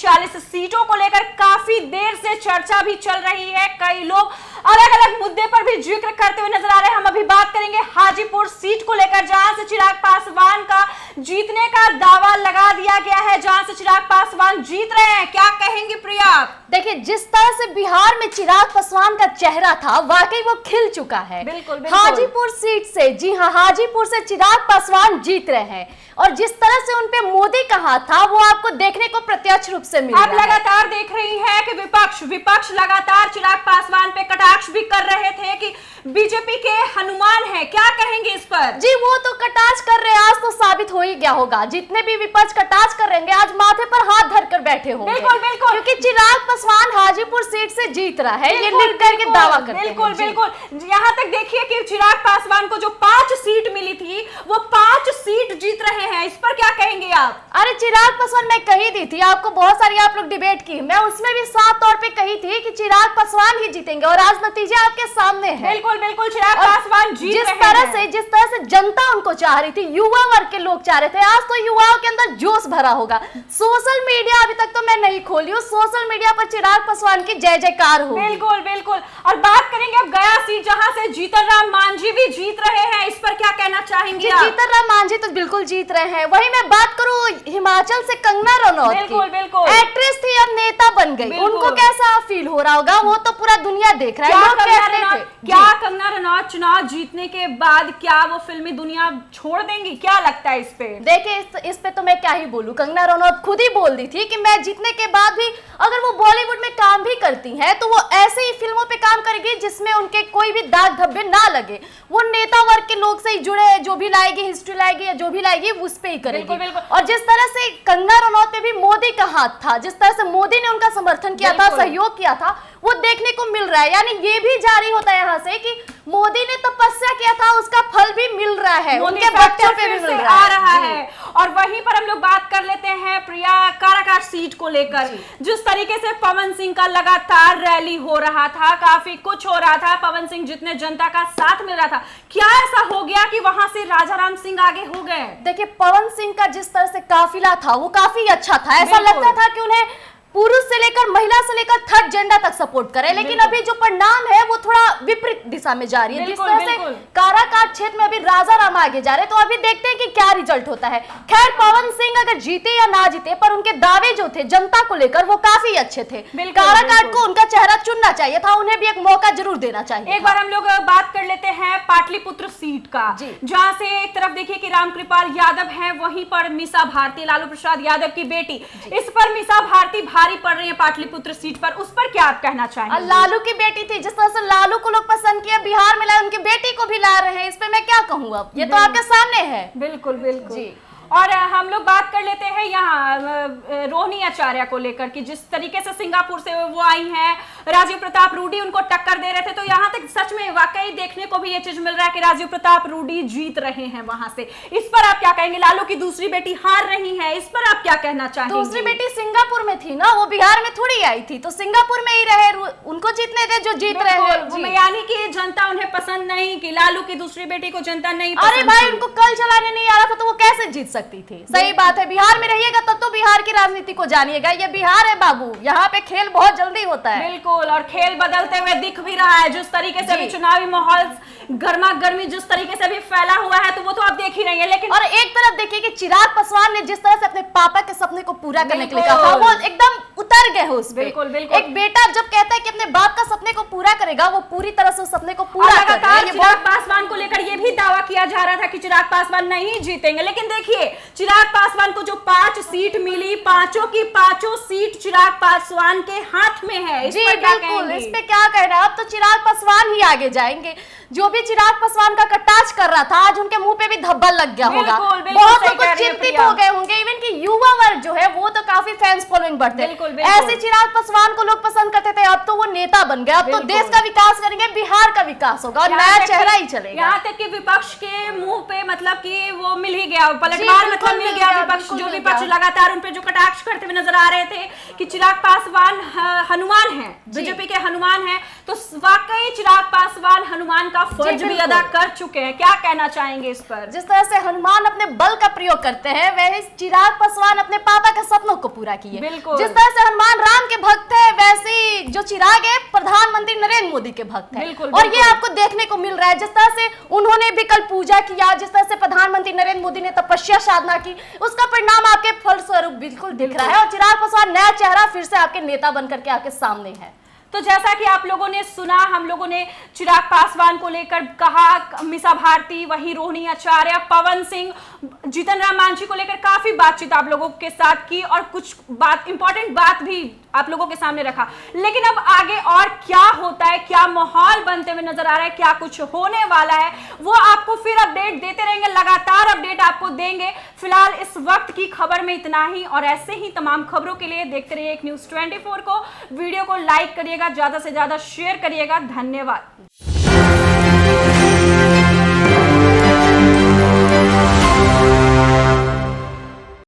40 सीटों को लेकर काफी देर से चर्चा भी चल रही है। कई लोग अलग अलग मुद्दे पर भी जिक्र करते हुए नजर आ रहे हैं। हम अभी बात करेंगे हाजीपुर सीट को लेकर, जहां से चिराग पासवान का जीतने का दावा लगा दिया गया है, जहां से चिराग पासवान जीत रहे हैं। क्या कहेंगे प्रिया? देखिए, जिस तरह से बिहार में चिराग पासवान का चेहरा था, वाकई वो खिल चुका है। बिल्कुल, बिल्कुल। हाजीपुर सीट से, जी हाँ, हाजीपुर से चिराग पासवान जीत रहे हैं और जिस तरह से उनपे मोदी का हाथ था वो आपको देखने को प्रत्यक्ष रूप से मिल रहा है। आप लगातार देख रही हैं कि विपक्ष लगातार चिराग पासवान पे कटाक्ष भी कर रहे थे कि बीजेपी के हनुमान है। क्या कहेंगे इस पर? जी, वो तो कटाक्ष कर रहे हैं, आज तो साबित हो ही गया होगा। जितने भी विपक्ष कटाक्ष कर रहे हैं आज माथे पर हाथ धरकर बैठे होंगे। बिल्कुल बिल्कुल, क्योंकि चिराग पासवान हाजीपुर सीट से जीत रहा है, ये लिख करके दावा करते हैं। बिल्कुल बिल्कुल। यहाँ तक देखिए कि चिराग पासवान को जो 5 सीट मिली थी वो 5 सीट जीत रहे हैं। इस पर क्या कहेंगे आप? अरे चिराग पासवान, मैं कही दी थी आपको, बहुत सारी आप लोग डिबेट की, मैं उसमें भी साफ तौर पे कही थी कि चिराग पासवान ही जीतेंगे और आज नतीजे आपके सामने है। बिल्कुल बिल्कुल, चिराग पासवान जीत रहे हैं। जिस तरह से जनता उनको चाह रही थी, युवा वर्ग के लोग चाह रहे थे, आज तो युवाओं के अंदर जोश भरा होगा। सोशल मीडिया अभी तक तो मैं नहीं खोली हूँ, सोशल मीडिया पर चिराग पासवान की जय जयकार हो। बिल्कुल बिल्कुल। और बात करेंगे अब गया सीट, जहां से जीतन राम मांझी भी जीत रहे हैं। इस पर क्या कहना चाहेंगे? जीतन राम मांझी तो बिल्कुल जीत रहे हैं। वही मैं बात करूं हिमाचल से कंगना रनौत की, बिल्कुल बिल्कुल, एक्ट्रेस थी अब नेता बन गई, उनको कैसा फील हो रहा होगा वो तो पूरा दुनिया देख रहा है। क्या कंगना रनौत चुनाव जीतने के बाद क्या वो फिल्मी दुनिया छोड़ देंगी? क्या लगता है इस पे? देखिए, इस पे तो मैं क्या ही बोलूं। कंगना रनौत खुद ही बोल दी थी कि मैं जीतने के बाद भी अगर वो बॉलीवुड में काम भी करती हैं तो वो ऐसे ही फिल्मों पे काम करेगी जिसमें उनके कोई भी दाग धब्बे ना लगे। वो नेता वर्ग के लोग से ही जुड़े, जो भी लाएगी, हिस्ट्री लाएगी या जो भी लाएगी उस पे ही करेगी। बिल्कुल, बिल्कुल। और जिस तरह से कंगना रनौत पे भी मोदी का हाथ था, जिस तरह से मोदी ने उनका समर्थन किया था, सहयोग किया था, वो देखने को मिल रहा है। यानी ये भी जारी होता है यहाँ से कि मोदी ने तपस्या किया था, उसका फल भी मिल रहा है, उनके बच्चों पे भी मिल रहा है। और वहीं पर हम लोग बात कर लेते हैं प्रिया, काराकाट सीट को लेकर जिस तरीके से पवन सिंह का लगातार रैली हो रहा था, काफी कुछ हो रहा था, पवन सिंह जितने जनता का साथ मिल रहा था, क्या ऐसा हो गया कि वहां से राजाराम सिंह आगे हो गए? देखिए, पवन सिंह का जिस तरह से काफिला था वो काफी अच्छा था। ऐसा लगता था कि उन्हें पुरुष से लेकर महिला से लेकर थर्ड जेंडर तक सपोर्ट करे, लेकिन अभी जो परिणाम है वो थोड़ा विपरीत दिशा में जा रही है। जिस तरह से काराकाट क्षेत्र में अभी राजाराम आगे जा रहे हैं, तो अभी देखते हैं कि क्या रिजल्ट होता है। खैर, पवन सिंह अगर जीते या ना जीते, पर उनके दावे जो थे जनता को लेकर वो काफी अच्छे थे। काराकाट को उनका चेहरा चुनना चाहिए था, उन्हें भी एक मौका जरूर देना चाहिए। एक बार हम लोग बात कर लेते हैं पाटलिपुत्र सीट का, जहां से एक तरफ देखिए कि रामकृपाल यादव है, वहीं पर मीसा भारती, लालू प्रसाद यादव की बेटी, इस पर मीसा भारती भारी पड़ रही है पाटलिपुत्र सीट पर। उस पर क्या आप कहना चाहेंगे? लालू की बेटी थी, जिस तरह से लालू को लोग पसंद किया, बिहार में लाए, उनकी बेटी को भी ला रहे हैं, इस पे मैं क्या कहूँ? अब ये तो आपके सामने है। बिल्कुल बिल्कुल जी। और हम लोग बात कर लेते हैं यहाँ रोहिणी आचार्य को लेकर कि जिस तरीके से सिंगापुर से वो आई हैं, राजीव प्रताप रूडी उनको टक्कर दे रहे थे, तो यहाँ तक सच में वाकई देखने को भी ये चीज मिल रहा है कि राजीव प्रताप रूडी जीत रहे हैं वहां से। इस पर आप क्या कहेंगे? लालू की दूसरी बेटी हार रही है, इस पर आप क्या कहना चाहेंगे? दूसरी बेटी सिंगापुर में थी ना, वो बिहार में थोड़ी आई थी, तो सिंगापुर में ही रहे, उनको जीतने दे जो जीत रहे हैं। यानी कि जनता उन्हें पसंद नहीं, कि लालू की दूसरी बेटी को जनता नहीं पसंद। अरे भाई, उनको कल चलाने नहीं आ रहा था तो वो कैसे जीत सकती थी? सही बात है, बिहार में रहिएगा तब तो बिहार की राजनीति को जानिएगा। ये बिहार है बाबू, यहाँ पे खेल बहुत जल्दी होता है। बिल्कुल, और खेल बदलते हुए दिख भी रहा है। जिस तरीके से अभी चुनावी माहौल गर्मा गर्मी जिस तरीके से भी फैला हुआ है, तो वो तो आप देख ही रही है। लेकिन और एक तरफ देखिए कि चिराग पासवान ने जिस तरह से अपने पापा के सपने को पूरा करने के लिए कहा था, वो एकदम उतर गए हो उस पे। बिल्कुल बिल्कुल। एक बेटा जब कहता है कि अपने बाप का सपने को पूरा करेगा, वो पूरी तरह से उस सपने को पूरा करेगा। चिराग पासवान को लेकर ये भी दावा किया जा रहा था कि चिराग पासवान नहीं जीतेंगे, लेकिन देखिए चिराग पासवान को जो 5 सीट मिली, पांचों की पांचों सीट चिराग पासवान के हाथ में है। जी बिल्कुल, इस पे क्या कहना है? अब तो चिराग पासवान ही आगे जाएंगे। जो भी चिराग पासवान का कटाक्ष कर रहा था, आज उनके मुंह पे भी धब्बा लग गया होगा। बहुत लोग चिंतित हो गए होंगे, इवन कि युवा वर्ग जो है वो तो काफी फैंस फॉलोइंग बढ़ते हैं। ऐसे चिराग पासवान को लोग पसंद करते थे, अब तो वो नेता बन गए, अब तो देश का विकास करेंगे, बिहार का विकास होगा और नया चेहरा ही चलेगा। यहाँ तक कि विपक्ष के मुंह पे मतलब कि वो मिल ही गया, पलटवार मतलब मिल गया। विपक्ष जो विपक्ष लगातार उन पे जो कटाक्ष करते हुए नजर आ रहे थे कि चिराग पासवान हनुमान है, बीजेपी के हनुमान है, तो वाकई चिराग पासवान हनुमान का का फर्ज भी बिल्कुल। अदा कर चुके हैं। क्या कहना चाहेंगे इस पर? जिस तरह से हनुमान अपने बल का प्रयोग करते हैं, वैसे चिराग पासवान अपने पापा के सपनों को पूरा किए। बिल्कुल। जिस तरह से हनुमान राम के भक्त है, वैसे ही जो चिराग है प्रधानमंत्री नरेंद्र मोदी के भक्त है। बिल्कुल, और ये बिल्कुल। आपको देखने को मिल रहा है, जिस तरह से उन्होंने भी कल पूजा किया, जिस तरह से प्रधानमंत्री नरेंद्र मोदी ने तपस्या साधना की, उसका परिणाम आपके फलस्वरूप बिल्कुल दिख रहा है। और चिराग पासवान नया चेहरा फिर से आपके नेता बनकर के आपके सामने है। तो जैसा कि आप लोगों ने सुना, हम लोगों ने चिराग पासवान को लेकर कहा, मीसा भारती, वहीं रोहिणी आचार्य, पवन सिंह, जीतन राम मांझी को लेकर काफी बातचीत आप लोगों के साथ की और कुछ बात इंपॉर्टेंट बात भी आप लोगों के सामने रखा। लेकिन अब आगे और क्या होता है, क्या माहौल बनते हुए नजर आ रहा है, क्या कुछ होने वाला है, वो आपको फिर अपडेट देते रहेंगे, लगातार अपडेट आपको देंगे। फिलहाल इस वक्त की खबर में इतना ही, और ऐसे ही तमाम खबरों के लिए देखते रहिए एक न्यूज़ 24 को। वीडियो को लाइक करिएगा, ज्यादा से ज्यादा शेयर करिएगा। धन्यवाद।